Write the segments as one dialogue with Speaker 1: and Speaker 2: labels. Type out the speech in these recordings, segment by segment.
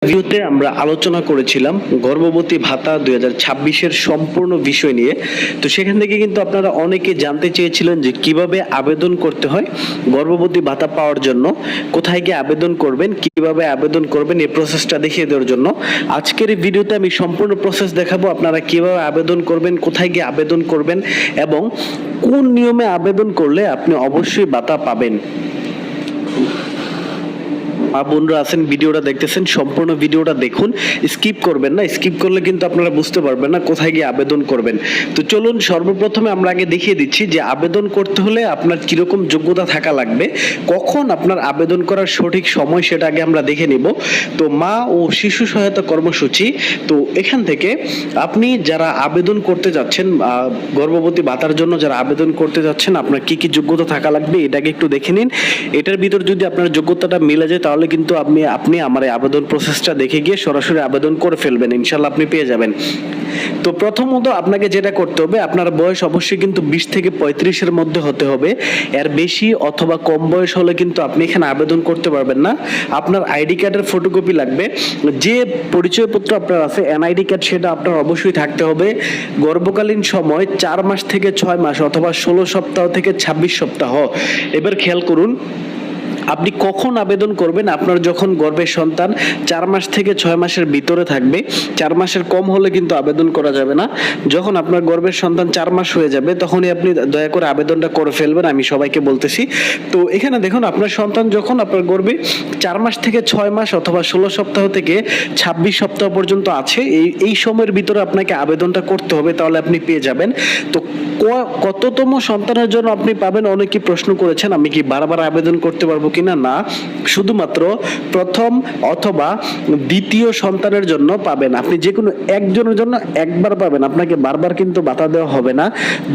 Speaker 1: ভিডিওতে আমরা আলোচনা করেছিলাম গর্ভবতী ভাতা 2026-এর সম্পূর্ণ বিষয় নিয়ে। তো সেখান থেকে কিন্তু আপনারা অনেকে জানতে চেয়েছিলেন যে কিভাবে আবেদন করতে হয় গর্ভবতী ভাতা পাওয়ার জন্য, কোথায় গিয়ে আবেদন করবেন, কিভাবে আবেদন করবেন, এই প্রসেসটা দেখিয়ে দেওয়ার জন্য আজকের এই ভিডিওতে আমি সম্পূর্ণ প্রসেস দেখাবো। আপনারা কিভাবে আবেদন করবেন, কোথায় গিয়ে আবেদন করবেন এবং কোন নিয়মে আবেদন করলে আপনি অবশ্যই ভাতা পাবেন। মা বোনরা আছেন, ভিডিওটা দেখতেছেন, সম্পূর্ণ ভিডিওটা দেখুন, স্কিপ করবেন না। স্কিপ করলে কিন্তু আপনারা বুঝতে পারবেন না কোথায় গিয়ে আবেদন করবেন। তো চলুন সর্বপ্রথমে আমরা আগে দেখিয়ে দিচ্ছি যে আবেদন করতে হলে আপনার কিরকম যোগ্যতা থাকা লাগবে, কখন আপনার আবেদন করার সঠিক সময় সেটা আগে আমরা দেখে নিব। তো মা ও শিশু সহায়তা কর্মসূচি, তো এখান থেকে আপনি যারা আবেদন করতে যাচ্ছেন গর্ভবতী ভাতার জন্য, যারা আবেদন করতে যাচ্ছেন, আপনার কি কি যোগ্যতা থাকা লাগবে এটাকে একটু দেখে নিন। এটার ভিতর যদি আপনার যোগ্যতাটা মিলে যায় তাহলে কিন্তু আপনি আমার এই আবেদন প্রসেসটা দেখে গিয়ে সরাসরি আবেদন করে ফেলবেন, ইনশাল্লাহ আপনি পেয়ে যাবেন। তো প্রথমত আপনাকে যেটা করতে হবে, আপনার বয়স অবশ্যই কিন্তু 20 থেকে 35-এর মধ্যে হতে হবে। এর বেশি অথবা কম বয়স হলে কিন্তু আপনি এখানে আবেদন করতে পারবেন না। আপনার আইডি কার্ডের ফটোকপি লাগবে, যে পরিচয়পত্র আপনার আছে এনআইডি কার্ড, সেটা আপনার অবশ্যই থাকতে হবে। গর্ভকালীন সময় 4 মাস থেকে 6 মাস অথবা 16 সপ্তাহ থেকে 26 সপ্তাহ। এবার খেয়াল করুন আপনি কখন আবেদন করবেন। আপনার যখন গর্ভের সন্তান 4 মাস থেকে 6 মাসের ভিতরে থাকবে, 4 মাসের কম হলে কিন্তু আবেদন করা যাবে না। যখন আপনার গর্ভের সন্তান 4 মাস হয়ে যাবে তখনই আপনি দয়া করে আবেদনটা করে ফেলবেন, আমি সবাইকে বলতেছি। তো এখানে দেখুন আপনার সন্তান যখন আপনার গর্ভে 4 মাস থেকে 6 মাস অথবা 16 সপ্তাহ থেকে 26 সপ্তাহ পর্যন্ত আছে, এই সময়ের ভিতরে আপনাকে আবেদনটা করতে হবে, তাহলে আপনি পেয়ে যাবেন। তো কততম সন্তানের জন্য আপনি পাবেন অনেকে প্রশ্ন করেছেন, আমি কি বারবার আবেদন করতে পারবো কিনা? না, শুধুমাত্র প্রথম অথবা দ্বিতীয় সন্তানের জন্য পাবেন। আপনি যে কোনো একজনের জন্য একবার পাবেন, আপনাকে বারবার কিন্তু ভাতা দেওয়া হবে না।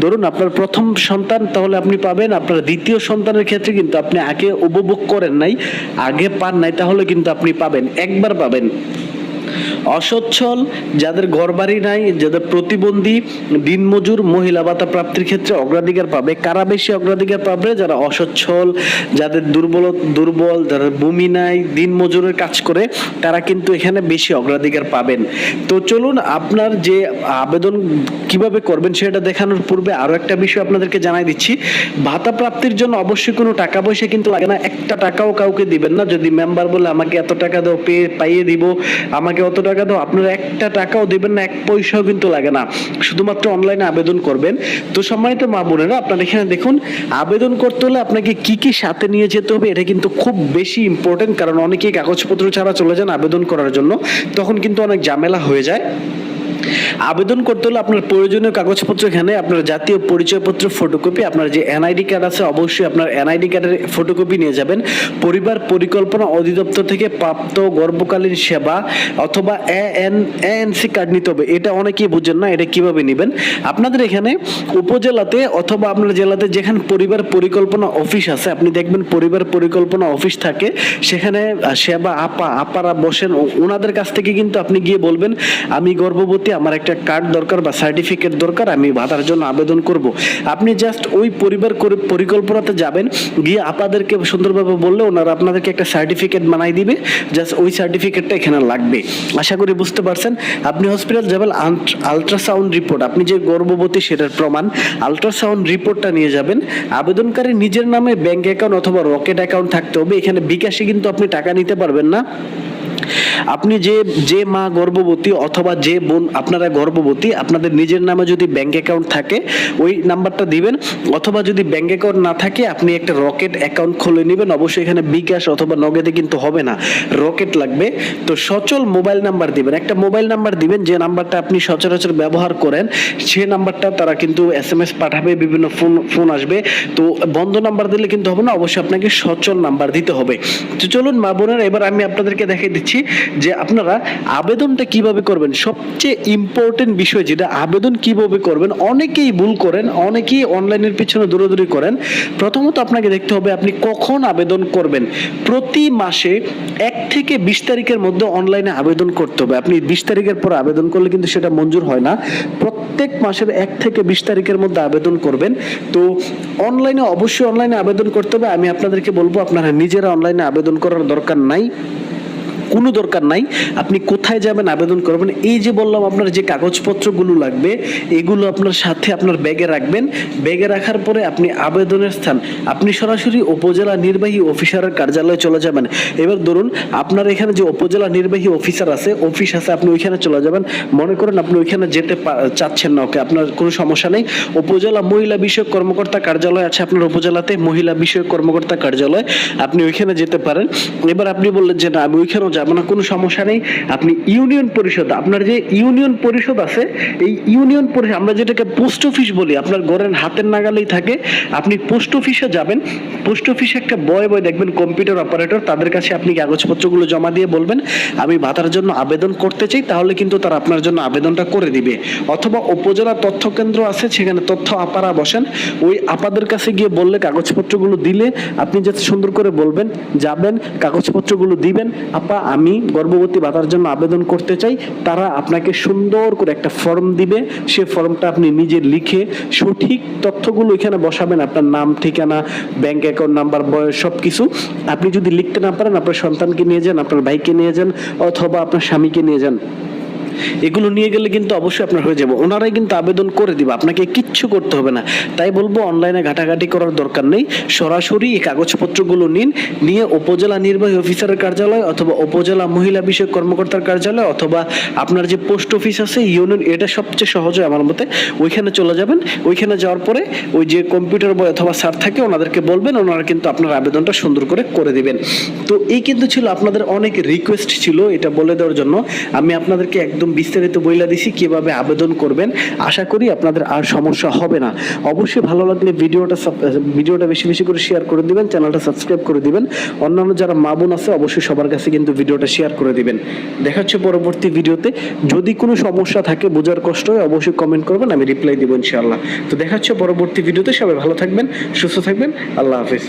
Speaker 1: ধরুন আপনার প্রথম সন্তান, তাহলে আপনি পাবেন। আপনার দ্বিতীয় সন্তানের ক্ষেত্রে কিন্তু আপনি আগে উপভোগ করেন নাই, আগে পান নাই, তাহলে কিন্তু আপনি পাবেন, একবার পাবেন। অসচ্ছল, যাদের ঘরবাড়ি নাই, যাদের প্রতিবন্ধী, দিনমজুর, মহিলা ভাতা প্রাপ্তির ক্ষেত্রে অগ্রাধিকার পাবে। কারা বেশি অগ্রাধিকার পাবে? যারা অসচ্ছল, যাদের দুর্বল, যারা ভূমি নাই, দিনমজুরের কাজ করে, তারা কিন্তু এখানে বেশি অগ্রাধিকার পাবেন। তো চলুন আপনার যে আবেদন কিভাবে করবেন সেটা দেখানোর পূর্বে আরো একটা বিষয় আপনাদেরকে জানাই দিচ্ছি। ভাতা প্রাপ্তির জন্য অবশ্যই কোনো টাকা পয়সা কিন্তু লাগে না, একটা টাকাও কাউকে দিবেন না। যদি মেম্বার বলে আমাকে এত টাকা দাও, পাইয়ে দিব, আমাকে অত টাকা দাও, আপনারা একটা টাকাও দিবেন না, এক পয়সাও কিন্তু লাগে না, শুধুমাত্র অনলাইনে আবেদন করবেন। তো সম্মানিত মা বোনেরা, আপনারা এখানে দেখুন আবেদন করতে হলে আপনাকে কি কি সাথে নিয়ে যেতে হবে, এটা কিন্তু খুব বেশি ইম্পর্টেন্ট। কারণ অনেকেই কাগজপত্র ছাড়া চলে যান আবেদন করার জন্য, তখন কিন্তু অনেক ঝামেলা হয়ে যায়। আবেদন করতে হলে আপনার প্রয়োজনীয় কাগজপত্র এখানে আপনার জাতীয় পরিচয়পত্র ফটোকপি, আপনার যে এনআইডি কার্ড আছে অবশ্যই আপনার এনআইডি কার্ডের ফটোকপি নিয়ে যাবেন। পরিবার পরিকল্পনা অধিদপ্তর থেকে প্রাপ্ত গর্ভকালীন সেবা অথবা এএনসি কার্ড নিতে হবে। এটা অনেকেই বুঝেন না, এটা কিভাবে নেবেন। আপনাদের এখানে উপজেলাতে অথবা আপনার জেলাতে যেখানে পরিবার পরিকল্পনা অফিস আছে, আপনি দেখবেন পরিবার পরিকল্পনা অফিস থাকে, সেখানে সেবা আপারা বসেন, ওনাদের কাছ থেকে কিন্তু আপনি গিয়ে বলবেন আমি গর্ভবতী, আমার একটা কার্ড দরকার বা সার্টিফিকেট দরকার, আমি ভাতার জন্য আবেদন করব। আপনি জাস্ট ওই পরিবার পরিকল্পনাতে যাবেন, গিয়ে আপনাদেরকে সুন্দরভাবে বললে ওনারা আপনাদেরকে একটা সার্টিফিকেট বানাই দিবে, জাস্ট ওই সার্টিফিকেটটা এখানে লাগবে। আশা করি বুঝতে পারছেন। আপনি হসপিটাল যাবেন, আলট্রাসাউন্ড রিপোর্ট, আপনি যে গর্ভবতী সেটার প্রমাণ, আলট্রাসাউন্ড রিপোর্টটা নিয়ে যাবেন। আবেদনকারী নিজের নামে ব্যাংক অ্যাকাউন্ট অথবা রকেট অ্যাকাউন্ট থাকতে হবে। এখানে বিকাশে কিন্তু আপনি টাকা নিতে পারবেন না। আপনি যে মা গর্ভবতী অথবা যে বোন আপনারা গর্ভবতী, আপনাদের নিজের নামে যদি ব্যাংক অ্যাকাউন্ট থাকে ওই নাম্বারটা দিবেন, অথবা যদি ব্যাংক অ্যাকাউন্ট না থাকে আপনি একটা রকেট অ্যাকাউন্ট খুলে নেবেন। অবশ্যই এখানে বিকাশ অথবা নগদে কিন্তু হবে না, রকেট লাগবে। তো সচল মোবাইল নাম্বার দিবেন, একটা মোবাইল নাম্বার দিবেন যে নাম্বারটা আপনি সচরাচর ব্যবহার করেন, সে নাম্বারটা তারা কিন্তু এসএমএস পাঠাবে, বিভিন্ন ফোন আসবে। তো বন্ধ নাম্বার দিলে কিন্তু হবে না, অবশ্যই আপনাকে সচল নাম্বার দিতে হবে। তো চলুন মা বোনেরা, এবার আমি আপনাদেরকে দেখিয়ে দিচ্ছি যে আপনারা আবেদনটা কিভাবে করবেন। সবচেয়ে ইম্পর্টেন্ট বিষয় যেটা, আবেদন কিভাবে করবেন। অনেকেই ভুল করেন, অনেকেই অনলাইনের পিছনে দৌড়াদৌড়ি করেন। প্রথমত আপনাকে দেখতে হবে আপনি কখন আবেদন করবেন। প্রতি মাসে 1 থেকে 20 তারিখের মধ্যে অনলাইনে আবেদন করতে হবে। আপনি 20 তারিখের পর আবেদন করলে কিন্তু সেটা মঞ্জুর হয় না। প্রত্যেক মাসের 1 থেকে 20 তারিখের মধ্যে আবেদন করবেন। তো অনলাইনে অবশ্যই অনলাইনে আবেদন করতে হবে। আমি আপনাদেরকে বলবো আপনারা নিজেরা অনলাইনে আবেদন করার দরকার নাই। কোনো দরকার নাই। আপনি কোথায় যাবেন, আবেদন করবেন, এই যে বললাম আপনার যে কাগজপত্রগুলো লাগবে এগুলো আপনার সাথে আপনার ব্যাগে রাখবেন। ব্যাগে রাখার পরে আপনি আবেদনের স্থান আপনি সরাসরি উপজেলা নির্বাহী অফিসারের কার্যালয়ে চলে যাবেন। এবার ধরুন আপনার এখানে যে উপজেলা নির্বাহী অফিস আছে, আপনি ওইখানে চলে যাবেন। মনে করেন আপনি ওইখানে যেতে চাচ্ছেন না, ওকে, আপনার কোনো সমস্যা নেই। উপজেলা মহিলা বিষয়ক কর্মকর্তা কার্যালয় আছে আপনার উপজেলাতে, মহিলা বিষয়ক কর্মকর্তা কার্যালয়, আপনি ওইখানে যেতে পারেন। এবার আপনি বললেন যে না আমি ওইখানেও যাবো না, কোনো সমস্যা নেই। আপনি ইউনিয়ন পরিষদ, আপনার যে ইউনিয়ন পরিষদ আছে, এই ইউনিয়ন পরিষদ আমরা যেটাকে পোস্ট অফিস বলি, আপনার ঘরের হাতের নাগালেই থাকে। আপনি পোস্ট অফিসে যাবেন। পোস্ট অফিসে একটা বয় দেখবেন কম্পিউটার অপারেটর, তাদের কাছে আপনি কাগজপত্রগুলো জমা দিয়ে বলবেন আমি ভাতার জন্য আবেদন করতে চাই, তাহলে কিন্তু তারা আপনার জন্য আবেদনটা করে দিবে। অথবা উপজেলা তথ্য কেন্দ্র আছে, সেখানে তথ্য আপারা বসেন, ওই আপাদের কাছে গিয়ে বললে কাগজপত্রগুলো দিলে আপনি যাতে সুন্দর করে বলবেন, যাবেন কাগজপত্রগুলো দিবেন, আপা আমি গর্ভবতী ভাতার জন্য আবেদন করতে চাই, তারা আপনাকে সুন্দর করে একটা ফর্ম দিবে। সে ফর্মটা আপনি নিজে লিখে সঠিক তথ্যগুলো এখানে বসাবেন, আপনার নাম, ঠিকানা, ব্যাংক অ্যাকাউন্ট নাম্বার, বয়স, সবকিছু। আপনি যদি লিখতে না পারেন আপনার সন্তানকে নিয়ে যান, আপনার ভাইকে নিয়ে যান, অথবা আপনার স্বামীকে নিয়ে যান। এগুলো নিয়ে গেলে কিন্তু অবশ্যই আপনার হয়ে যাবে, ওনারাই কিন্তু আবেদন করে দিবে, আপনাকে কিচ্ছু করতে হবে না। তাই বলবো অনলাইনে ঘাটাঘাটি করার দরকার নেই, সরাসরি এই কাগজপত্রগুলো নিয়ে উপজেলা নির্বাহী অফিসারের কার্যালয় অথবা উপজেলা মহিলা বিষয়ক কর্মকর্তার কার্যালয় অথবা আপনার যে পোস্ট অফিস আছে ইউনিয়ন, এটা সবচেয়ে সহজ হয় আমার মতে। ওইখানে চলে যাবেন, ওইখানে যাওয়ার পরে ওই যে কম্পিউটার বয় অথবা স্যার থাকে ওনাদেরকে বলবেন, ওনারা কিন্তু আপনার আবেদনটা সুন্দর করে দিবেন। তো এই কিন্তু ছিল আপনাদের অনেক রিকোয়েস্ট ছিল এটা বলে দেওয়ার জন্য, আমি আপনাদেরকে একদম বিস্তারিত বইলা দিছি কিভাবে আবেদন করবেন। আশা করি আপনাদের আর সমস্যা হবে না। অবশ্যই ভালো লাগলে ভিডিওটা বেশি বেশি করে শেয়ার করে দিবেন, চ্যানেলটা সাবস্ক্রাইব করে দিবেন। অন্যান্য যারা মা বোন আছে অবশ্যই সবার কাছে কিন্তু ভিডিওটা শেয়ার করে দিবেন। দেখা হচ্ছে পরবর্তী ভিডিওতে। যদি কোনো সমস্যা থাকে, বোঝার কষ্ট হয়, অবশ্যই কমেন্ট করবেন, আমি রিপ্লাই দিব ইনশাআল্লাহ। তো দেখা হচ্ছে পরবর্তী ভিডিওতে। সবাই ভালো থাকবেন, সুস্থ থাকবেন, আল্লাহ হাফেজ।